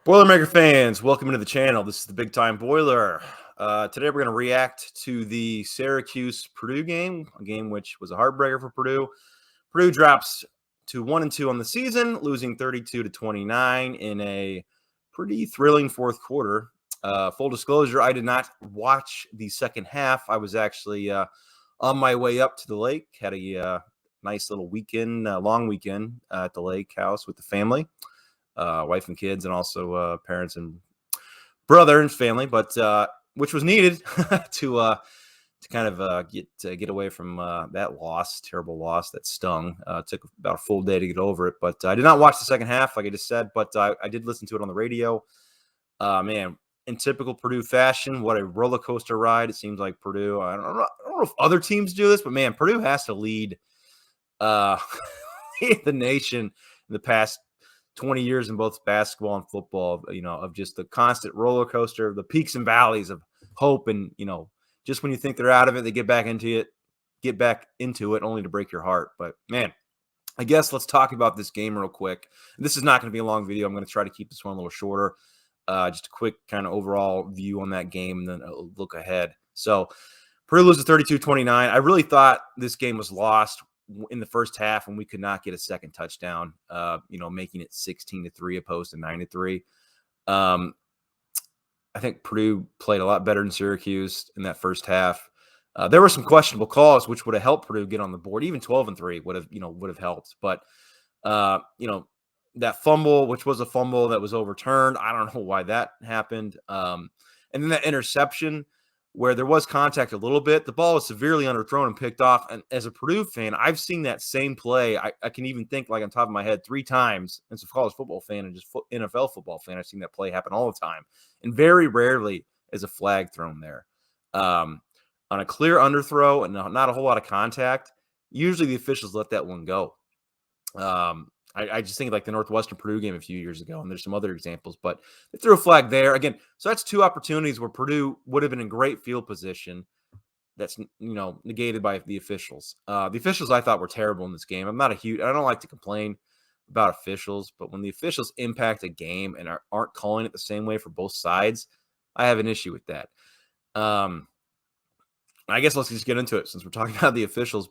Boilermaker fans, welcome into the channel. This is the Big Time Boiler. Today we're going to react to the Syracuse Purdue game, a game which was a heartbreaker for Purdue. Purdue drops to 1-2 on the season, losing 32-29 in a pretty thrilling fourth quarter. Full disclosure, I did not watch the second half. I was actually on my way up to the lake, had a nice little weekend, long weekend at the lake house with the family. Wife and kids, and also parents and brother and family, but which was needed to kind of get away from that loss, terrible loss that stung. Took about a full day to get over it, but I did not watch the second half, like I just said, but I did listen to it on the radio. Man, in typical Purdue fashion, what a roller coaster ride. It seems like Purdue. I don't know if other teams do this, but man, Purdue has to lead the nation in the past 20 years in both basketball and football, of just the constant roller coaster, the peaks and valleys of hope. And, just when you think they're out of it, they get back into it only to break your heart. But man, I guess let's talk about this game real quick. This is not going to be a long video. I'm going to try to keep this one a little shorter. Just a quick kind of overall view on that game and then a look ahead. So Purdue loses 32-29. I really thought this game was lost in the first half when we could not get a second touchdown, making it 16-3 opposed to 9-3. I think Purdue played a lot better than Syracuse in that first half. There were some questionable calls, which would have helped Purdue get on the board. Even 12-3 would have helped. But, that fumble, which was a fumble that was overturned, I don't know why that happened. And then that interception, where there was contact a little bit, the ball was severely underthrown and picked off. And as a Purdue fan, I've seen that same play. I can even think, like, on top of my head 3 times. As a college football fan and just NFL football fan, I've seen that play happen all the time. And very rarely is a flag thrown there. On a clear underthrow and not a whole lot of contact, usually the officials let that one go. I just think like the Northwestern Purdue game a few years ago, and there's some other examples, but they threw a flag there. Again, so that's 2 opportunities where Purdue would have been in great field position. That's, negated by the officials. The officials I thought were terrible in this game. I don't like to complain about officials, but when the officials impact a game and aren't calling it the same way for both sides, I have an issue with that. I guess let's just get into it since we're talking about the officials,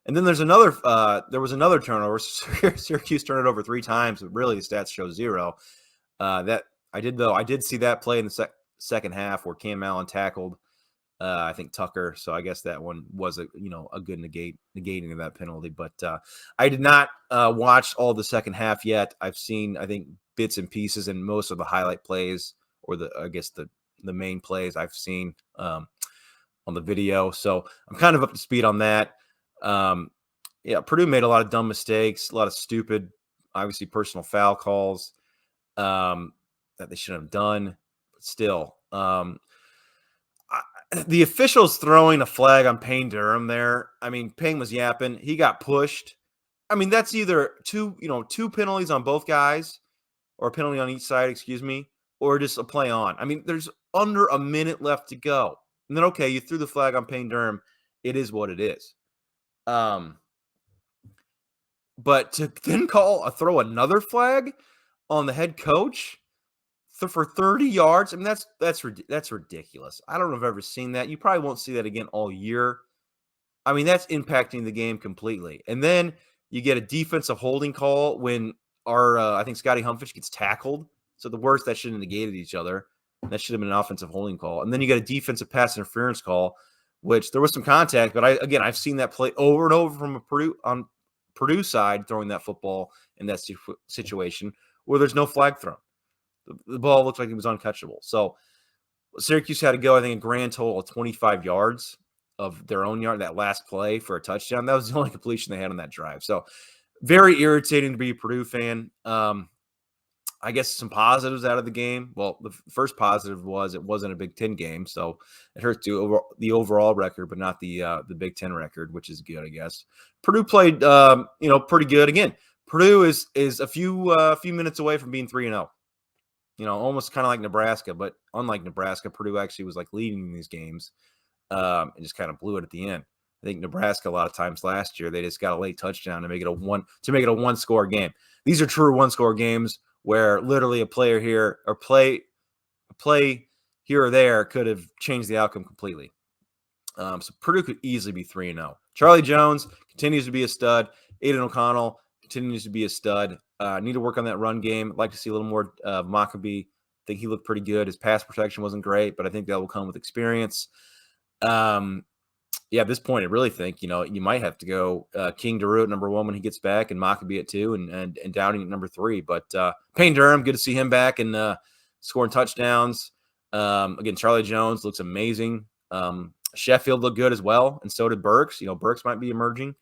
and then there was another turnover. Syracuse turned it over 3 times, but really the stats show 0. I did see that play in the second half where Cam Allen tackled, I think, Tucker. So I guess that one was a good negating of that penalty. But I did not watch all the second half yet. I've seen, I think, bits and pieces and most of the highlight plays, or the main plays I've seen on the video. So I'm kind of up to speed on that. Purdue made a lot of dumb mistakes, a lot of stupid, obviously personal foul calls that they shouldn't have done. But still, the officials throwing a flag on Payne Durham there. I mean, Payne was yapping. He got pushed. I mean, that's either 2 penalties on both guys, or a penalty on each side, excuse me, or just a play on. I mean, there's under a minute left to go. And then, okay, you threw the flag on Payne Durham. It is what it is. But to then throw another flag on the head coach for 30 yards, I mean, that's ridiculous. I don't know if I've ever seen that. You probably won't see that again all year. I mean, that's impacting the game completely. And then you get a defensive holding call when I think Scotty Humphich gets tackled. So the worst, that should have negated each other. That should have been an offensive holding call. And then you get a defensive pass interference call, which there was some contact, but I've seen that play over and over from Purdue side, throwing that football in that situation where there's no flag thrown. The ball looked like it was uncatchable. So Syracuse had to go, I think, a grand total of 25 yards of their own yard, that last play for a touchdown. That was the only completion they had on that drive. So very irritating to be a Purdue fan. I guess some positives out of the game. Well, the first positive was it wasn't a Big Ten game, so it hurts the overall record, but not the Big Ten record, which is good, I guess. Purdue played, pretty good. Again, Purdue is a few minutes away from being 3-0. Almost kind of like Nebraska, but unlike Nebraska, Purdue actually was like leading these games, and just kind of blew it at the end. I think Nebraska a lot of times last year they just got a late touchdown to make it a one-score game. These are true one-score games where literally a player here or play here or there could have changed the outcome completely. So Purdue could easily be 3-0. Charlie Jones continues to be a stud. Aiden O'Connell continues to be a stud. Need to work on that run game. I'd like to see a little more of Maccabee. I think he looked pretty good. His pass protection wasn't great, but I think that will come with experience. At this point, I really think, you might have to go King Daru at number 1 when he gets back, and Maccabee at 2, and Downing at number 3. But Payne Durham, good to see him back and scoring touchdowns. Again, Charlie Jones looks amazing. Sheffield looked good as well, and so did Burks. Burks might be emerging.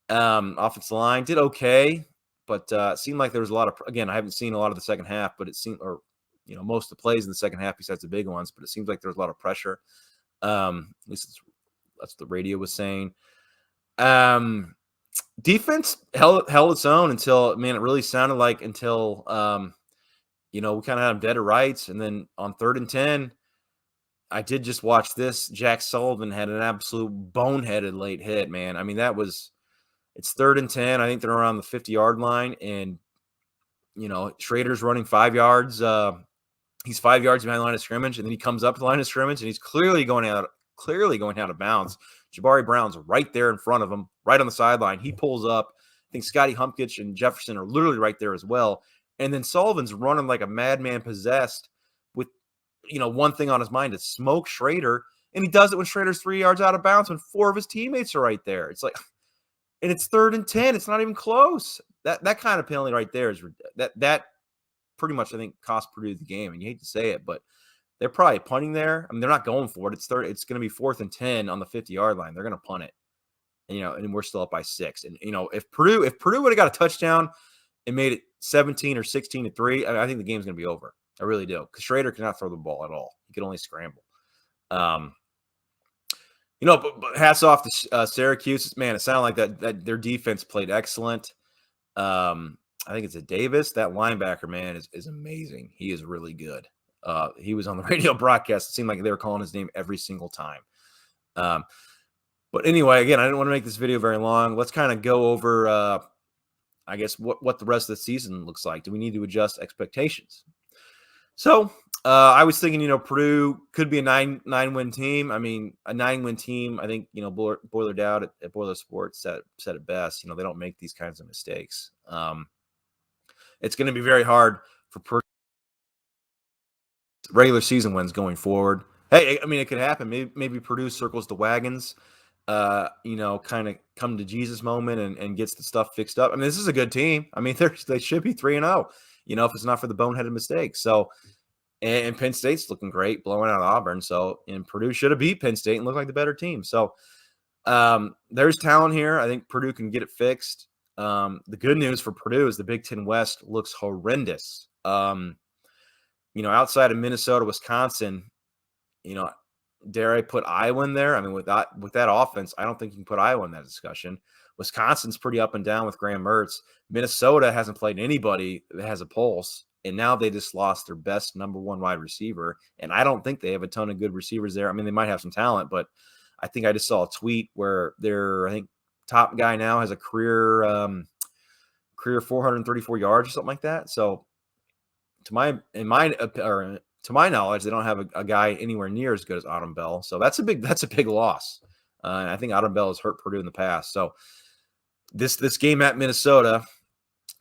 Offensive line did okay, but it seemed like there was a lot of, again, I haven't seen a lot of the second half, but it seemed, or most of the plays in the second half besides the big ones, but it seems like there was a lot of pressure. At least that's what the radio was saying. Defense held its own until, it really sounded like until we kind of had them dead to rights, and then on 3rd and 10. I did just watch this. Jack Sullivan had an absolute boneheaded late hit, man. It's 3rd and 10. I think they're around the 50-yard line, and Schrader's running 5 yards. He's 5 yards behind the line of scrimmage, and then he comes up to the line of scrimmage, and he's clearly going out of bounds. Jabari Brown's right there in front of him, right on the sideline. He pulls up. I think Scotty Humpkitch and Jefferson are literally right there as well. And then Sullivan's running like a madman possessed with, one thing on his mind is smoke Schrader. And he does it when Schrader's 3 yards out of bounds when 4 of his teammates are right there. It's like, and it's 3rd and 10. It's not even close. That kind of penalty right there is that pretty much, I think, cost Purdue the game. And you hate to say it, but they're probably punting there. They're not going for it. It's going to be 4th and 10 on the 50-yard line. They're going to punt it. And, and we're still up by 6. And, if Purdue would have got a touchdown and made it 17 or 16-3, I think the game's going to be over. I really do, because Schrader cannot throw the ball at all. He can only scramble. But hats off to Syracuse. Man, it sounded like that their defense played excellent. I think it's a Davis. That linebacker, man, is amazing. He is really good. He was on the radio broadcast. It seemed like they were calling his name every single time. But anyway, again, I didn't want to make this video very long. Let's kind of go over, I guess, what the rest of the season looks like. Do we need to adjust expectations? So I was thinking, Purdue could be a nine-win team. A 9-win team, I think, Boiler Dowd at Boiler Sports said it best. They don't make these kinds of mistakes. It's going to be very hard for Purdue regular season wins going forward. Hey, it could happen. Maybe Purdue circles the wagons, kind of come to Jesus moment and gets the stuff fixed up. This is a good team. They should be 3-0, if it's not for the boneheaded mistakes. So, and Penn State's looking great, blowing out Auburn. So, and Purdue should have beat Penn State and looked like the better team. So, there's talent here. I think Purdue can get it fixed. The good news for Purdue is the Big Ten West looks horrendous. Outside of Minnesota, Wisconsin, dare I put Iowa in there? With that offense, I don't think you can put Iowa in that discussion. Wisconsin's pretty up and down with Graham Mertz. Minnesota hasn't played anybody that has a pulse, and now they just lost their best number 1 wide receiver. And I don't think they have a ton of good receivers there. They might have some talent, but I think I just saw a tweet where their, I think, top guy now has a career 434 yards or something like that. So to my knowledge, they don't have a guy anywhere near as good as Autumn Bell. So that's a big loss. And I think Autumn Bell has hurt Purdue in the past. So this game at Minnesota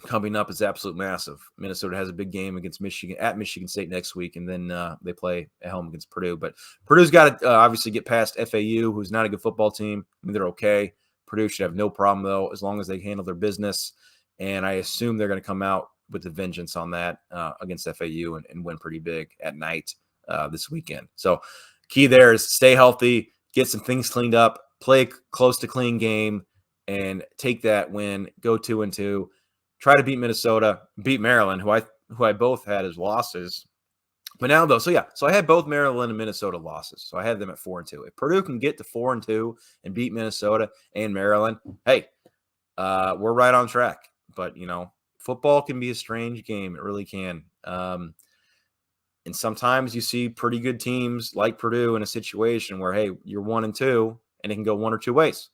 coming up is absolute massive. Minnesota has a big game against Michigan State next week, and then they play at home against Purdue. But Purdue's got to obviously get past FAU, who's not a good football team. They're okay. Purdue should have no problem, though, as long as they handle their business. And I assume they're going to come out with a vengeance on that against FAU and win pretty big at night this weekend. So key there is stay healthy, get some things cleaned up, play close to clean game, and take that win, go 2-2, try to beat Minnesota, beat Maryland, who I both had as losses. But now, though, so I had both Maryland and Minnesota losses. So I had them at 4-2. If Purdue can get to 4-2 and beat Minnesota and Maryland, hey, we're right on track. But, football can be a strange game. It really can. And sometimes you see pretty good teams like Purdue in a situation where, hey, you're 1-2, and it can go one or two ways.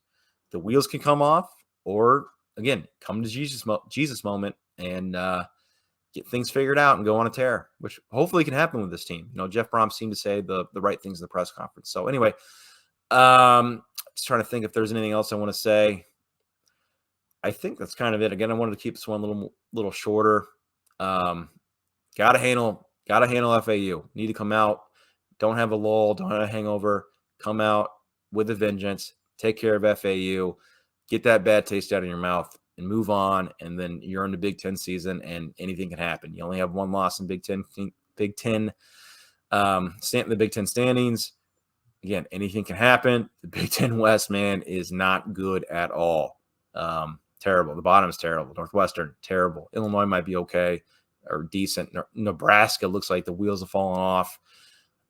The wheels can come off, or, again, come to Jesus moment, and get things figured out and go on a tear, which hopefully can happen with this team. You know, Jeff Brom seemed to say the right things in the press conference. So anyway, just trying to think if there's anything else I want to say. I think that's kind of it. Again, I wanted to keep this one a little shorter. Gotta handle FAU. Need to come out. Don't have a lull. Don't have a hangover. Come out with a vengeance. Take care of FAU. Get that bad taste out of your mouth and move on. And then you're in the Big Ten season, and anything can happen. You only have one loss in the Big Ten standings. Again, anything can happen. The Big Ten West, man, is not good at all. Terrible. The bottom is terrible. Northwestern, terrible. Illinois might be okay or decent. Nebraska looks like the wheels have fallen off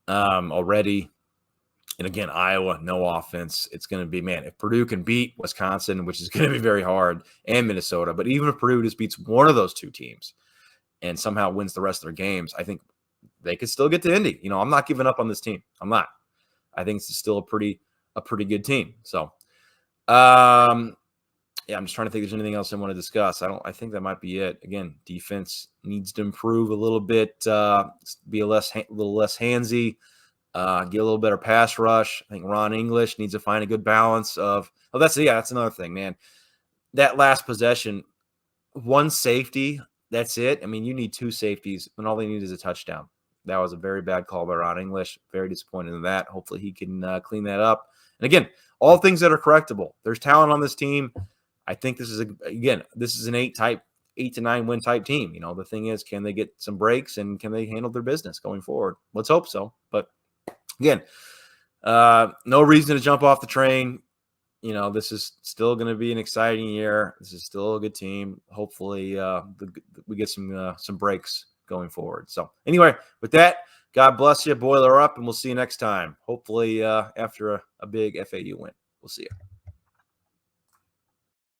already. And again, Iowa, no offense. It's going to be, man, if Purdue can beat Wisconsin, which is going to be very hard, and Minnesota, but even if Purdue just beats one of those two teams and somehow wins the rest of their games, I think they could still get to Indy. You know, I'm not giving up on this team. I'm not. I think it's still a pretty good team. So, yeah, I'm just trying to think if there's anything else I want to discuss. I think that might be it. Again, defense needs to improve a little bit, be a little less handsy, get a little better pass rush. I think Ron English needs to find a good balance of. Oh, that's another thing, man. That last possession, one safety, that's it. I mean, you need two safeties when all they need is a touchdown. That was a very bad call by Ron English. Very disappointed in that. Hopefully he can clean that up. And again, all things that are correctable. There's talent on this team. I think this is an 8 to 9 win type team. You know, the thing is, can they get some breaks and can they handle their business going forward? Let's hope so. But again, no reason to jump off the train. You know, this is still going to be an exciting year. This is still a good team. Hopefully, we get some breaks going forward. So anyway, with that, God bless you. Boiler up, and we'll see you next time. Hopefully, after a big FAU win. We'll see you.